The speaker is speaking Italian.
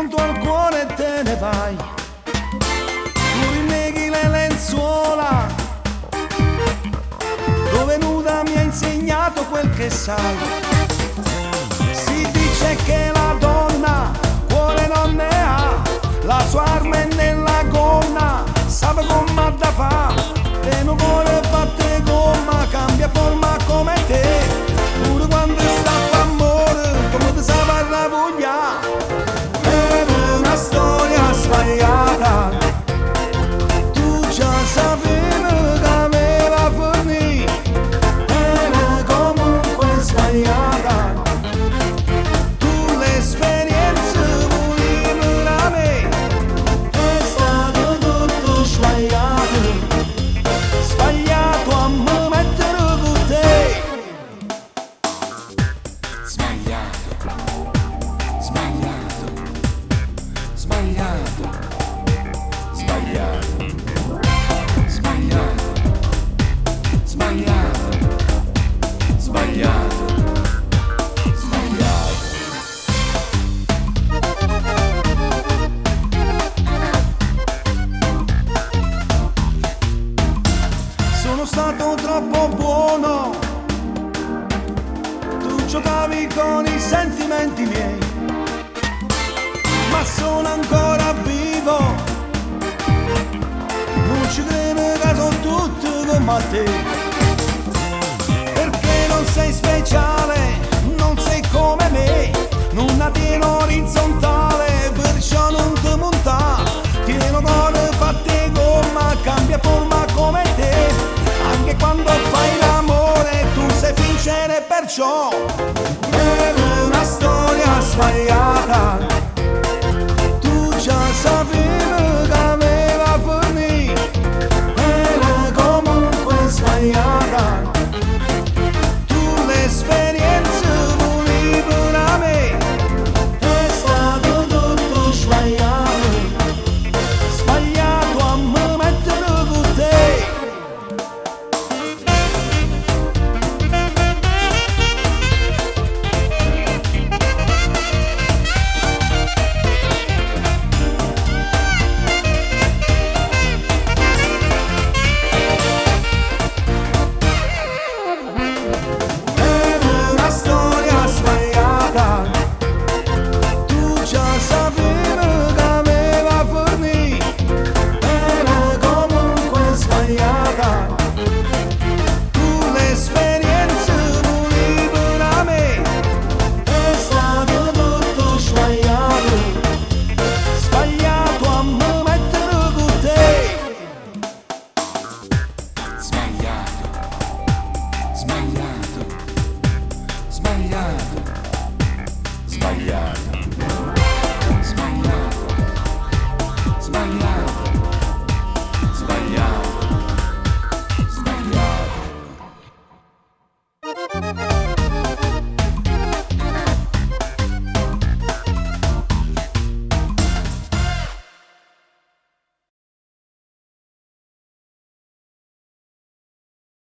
conto al cuore e te ne vai. Tu rinneghi le lenzuola, dove nuda mi ha insegnato quel che sai. Si dice che la donna cuore non ne ha, la sua arma è nella gonna, sa come da fa, e non vuole fatte gomma, cambia forma come te, pure quando sta d'amore, come ti sa parla voglia. È una storia sbagliata, tu già sapevi che aveva finito, era comunque sbagliata, tu l'esperienza volevi da me, è stato tutto sbagliato, sbagliato a me mettere con te. Sbagliato, sbagliato, sbagliato, sbagliato, sbagliato, sbagliato, sbagliato, sbagliato. Sono stato troppo buono, tu giocavi con i sentimenti miei, ma sono ancora vivo, non ci credo che sono tutti come te, perché non sei speciale, non sei come me, non la tieno orizzontale, perciò non ti montare, tieno cuore fatte gomma, cambia forma come te, anche quando fai l'amore tu sei sincero e perciò è una storia sbagliata.